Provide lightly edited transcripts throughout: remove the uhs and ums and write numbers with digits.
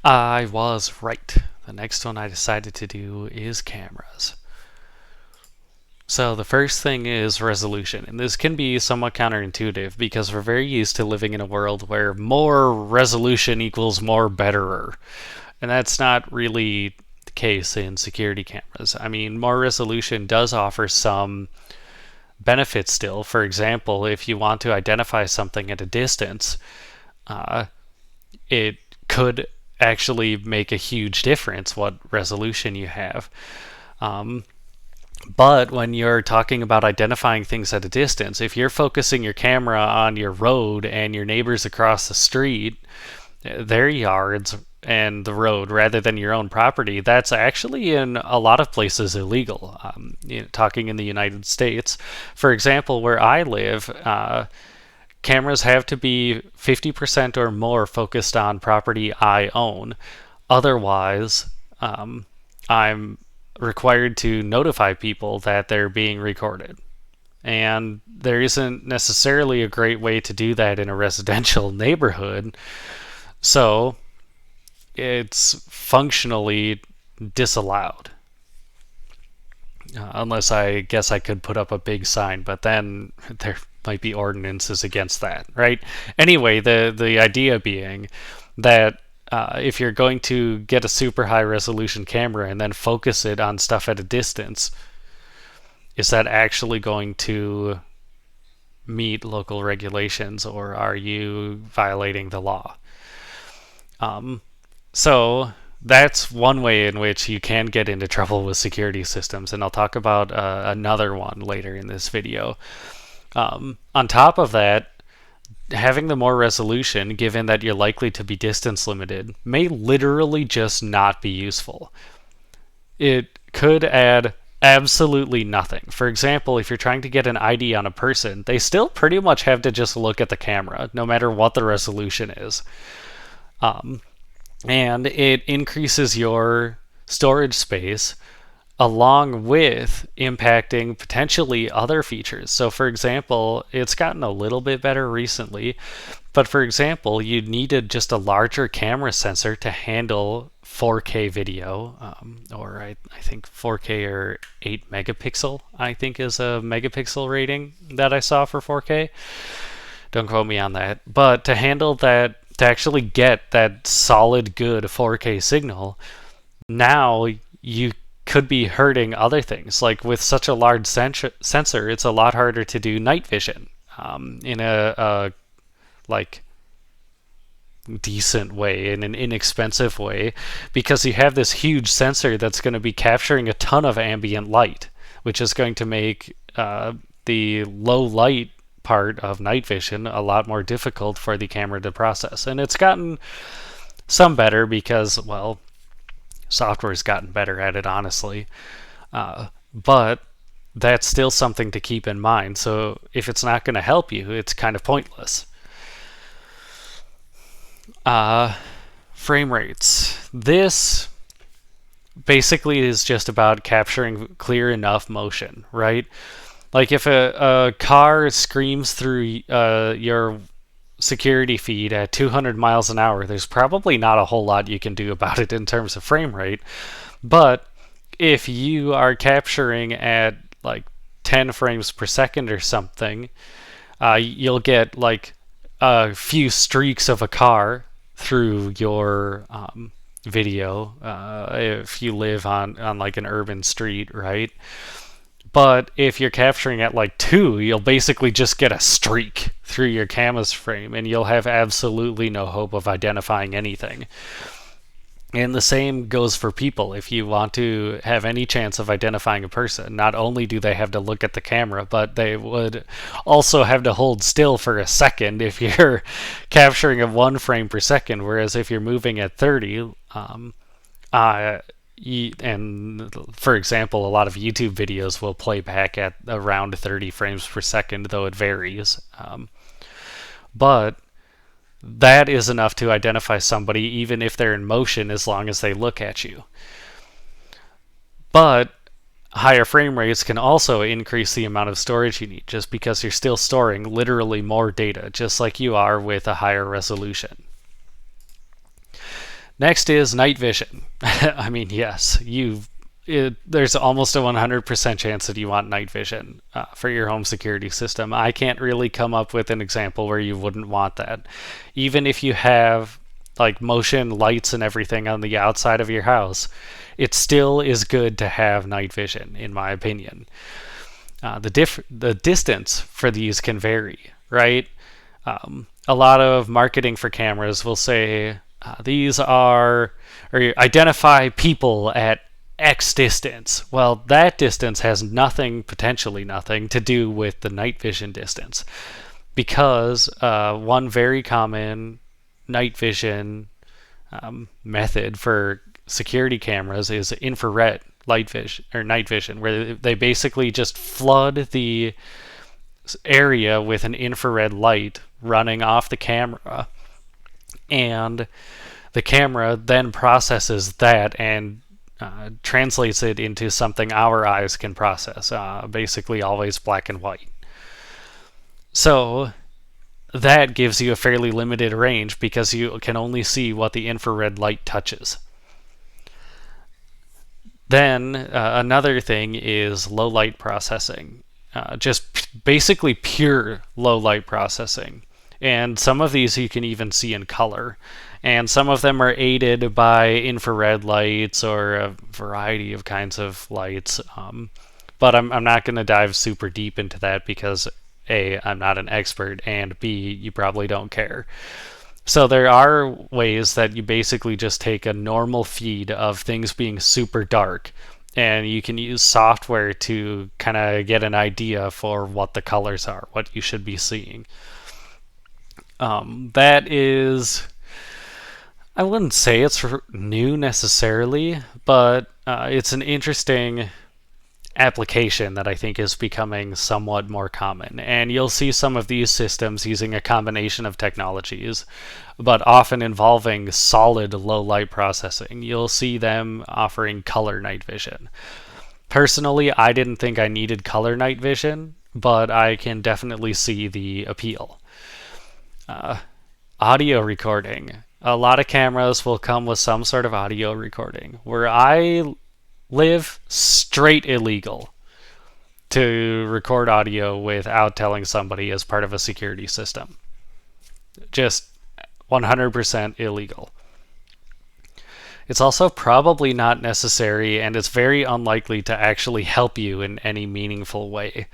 I was right. The next one I decided to do is cameras. So the first thing is resolution, and this can be somewhat counterintuitive because we're very used to living in a world where more resolution equals more betterer. And that's not really the case in security cameras. I mean, more resolution does offer some benefits still. For example, if you want to identify something at a distance, uh, it could actually make a huge difference what resolution you have. Um, but when you're talking about identifying things at a distance, if you're focusing your camera on your road and your neighbors across the street, their yards and the road rather than your own property, that's actually in a lot of places illegal. Talking in the United States, for example, where I live, cameras have to be 50% or more focused on property I own. Otherwise, I'm required to notify people that they're being recorded. And there isn't necessarily a great way to do that in a residential neighborhood. So it's functionally disallowed. Unless I guess I could put up a big sign, but then there might be ordinances against that, right? Anyway, the idea being that if you're going to get a super high resolution camera and then focus it on stuff at a distance, is that actually going to meet local regulations, or are you violating the law? So that's one way in which you can get into trouble with security systems, and I'll talk about another one later in this video. On top of that, having the more resolution, given that you're likely to be distance limited, may literally just not be useful. It could add absolutely nothing. For example, if you're trying to get an ID on a person, they still pretty much have to just look at the camera, no matter what the resolution is. And it increases your storage space along with impacting potentially other features. So, for example, it's gotten a little bit better recently, but for example, you needed just a larger camera sensor to handle 4K video, or I think 4K or 8 megapixel, I think is a megapixel rating that I saw for 4K. Don't quote me on that. But to handle that, to actually get that solid, good 4K signal, now you could be hurting other things. Like with such a large sensor, it's a lot harder to do night vision in a like decent way, in an inexpensive way, because you have this huge sensor that's going to be capturing a ton of ambient light, which is going to make the low light part of night vision a lot more difficult for the camera to process. And it's gotten some better because, well, software's gotten better at it, honestly. But that's still something to keep in mind. So if it's not going to help you, it's kind of pointless. Frame rates. This basically is just about capturing clear enough motion, right? Like if a car screams through your security feed at 200 miles an hour, there's probably not a whole lot you can do about it in terms of frame rate. But if you are capturing at like 10 frames per second or something, you'll get like a few streaks of a car through your video if you live on like an urban street, right? But if you're capturing at like 2, you'll basically just get a streak through your camera's frame, and you'll have absolutely no hope of identifying anything. And the same goes for people. If you want to have any chance of identifying a person, not only do they have to look at the camera, but they would also have to hold still for a second if you're capturing at 1 frame per second, whereas if you're moving at 30, and for example, a lot of YouTube videos will play back at around 30 frames per second, though it varies. But that is enough to identify somebody, even if they're in motion, as long as they look at you. But higher frame rates can also increase the amount of storage you need, just because you're still storing literally more data, just like you are with a higher resolution. Next is night vision. I mean, yes, there's almost a 100% chance that you want night vision for your home security system. I can't really come up with an example where you wouldn't want that. Even if you have like motion lights and everything on the outside of your house, it still is good to have night vision, in my opinion. The distance for these can vary, right? A lot of marketing for cameras will say these are, or identify people at X distance. Well, that distance has potentially nothing, to do with the night vision distance. Because one very common night vision method for security cameras is infrared light vision or night vision, where they basically just flood the area with an infrared light running off the camera, and the camera then processes that and translates it into something our eyes can process, basically always black and white. So that gives you a fairly limited range because you can only see what the infrared light touches. Then another thing is low light processing, just basically pure low light processing. And some of these you can even see in color. And some of them are aided by infrared lights or a variety of kinds of lights. But I'm not going to dive super deep into that because A, I'm not an expert, and B, you probably don't care. So there are ways that you basically just take a normal feed of things being super dark, and you can use software to kind of get an idea for what the colors are, what you should be seeing. That is, I wouldn't say it's new necessarily, but it's an interesting application that I think is becoming somewhat more common. And you'll see some of these systems using a combination of technologies, but often involving solid low light processing. You'll see them offering color night vision. Personally, I didn't think I needed color night vision, but I can definitely see the appeal. Audio recording. A lot of cameras will come with some sort of audio recording. Where I live, straight illegal to record audio without telling somebody as part of a security system. Just 100% illegal. It's also probably not necessary, and it's very unlikely to actually help you in any meaningful way.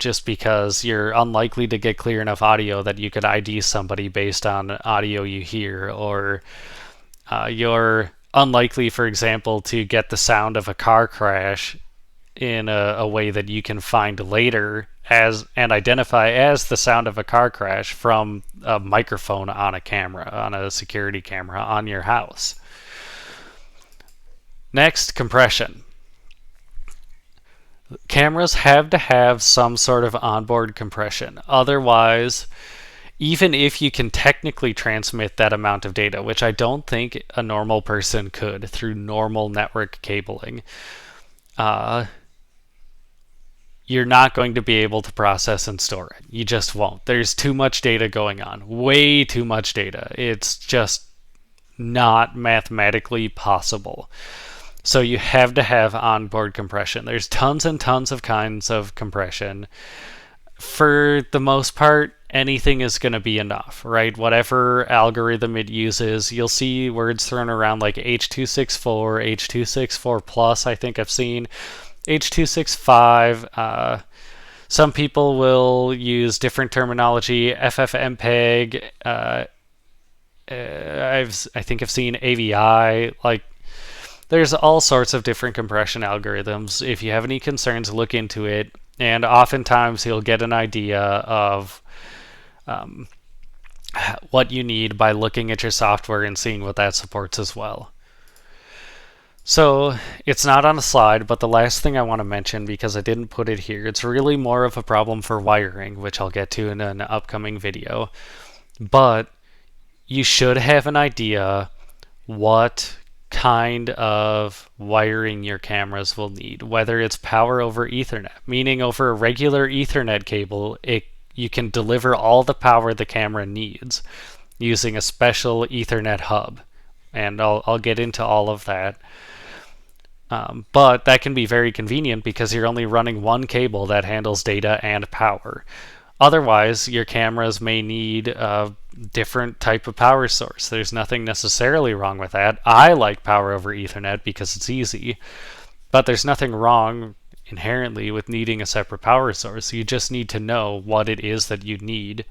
Just because you're unlikely to get clear enough audio that you could ID somebody based on audio you hear, or you're unlikely, for example, to get the sound of a car crash in a way that you can find later and identify as the sound of a car crash from a microphone on a camera, on a security camera on your house. Next, compression. Cameras have to have some sort of onboard compression. Otherwise, even if you can technically transmit that amount of data, which I don't think a normal person could through normal network cabling, you're not going to be able to process and store it. You just won't. There's too much data going on. Way too much data. It's just not mathematically possible. So you have to have onboard compression. There's tons and tons of kinds of compression. For the most part, anything is going to be enough, right? Whatever algorithm it uses, you'll see words thrown around like H.264, H.264 plus, I think I've seen, H.265. Some people will use different terminology, FFmpeg. I think I've seen AVI. Like, there's all sorts of different compression algorithms. If you have any concerns, look into it. And oftentimes you'll get an idea of what you need by looking at your software and seeing what that supports as well. So it's not on a slide, but the last thing I want to mention, because I didn't put it here, it's really more of a problem for wiring, which I'll get to in an upcoming video. But you should have an idea what kind of wiring your cameras will need, whether it's power over Ethernet, meaning over a regular Ethernet cable, you can deliver all the power the camera needs using a special Ethernet hub. and I'll get into all of that. But that can be very convenient because you're only running one cable that handles data and power. Otherwise, your cameras may need a different type of power source. There's nothing necessarily wrong with that. I like power over Ethernet because it's easy, but there's nothing wrong inherently with needing a separate power source. You just need to know what it is that you need,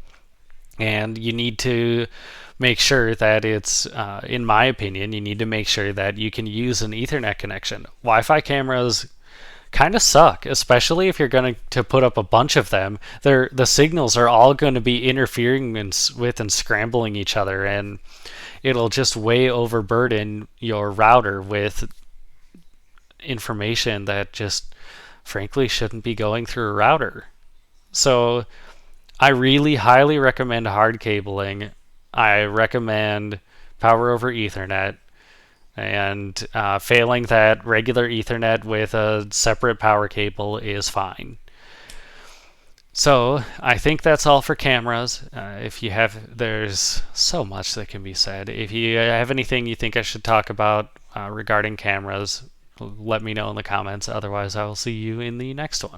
and you need to make sure that it's, in my opinion, you need to make sure that you can use an Ethernet connection. Wi-Fi cameras kind of suck, especially if you're going to put up a bunch of them. The signals are all going to be interfering with and scrambling each other, and it'll just way overburden your router with information that just frankly shouldn't be going through a router. So I really highly recommend hard cabling. I recommend power over Ethernet, and failing that, regular Ethernet with a separate power cable is fine. So I think that's all for cameras. If you have, there's so much that can be said. If you have anything you think I should talk about regarding cameras, let me know in the comments. Otherwise, I will see you in the next one.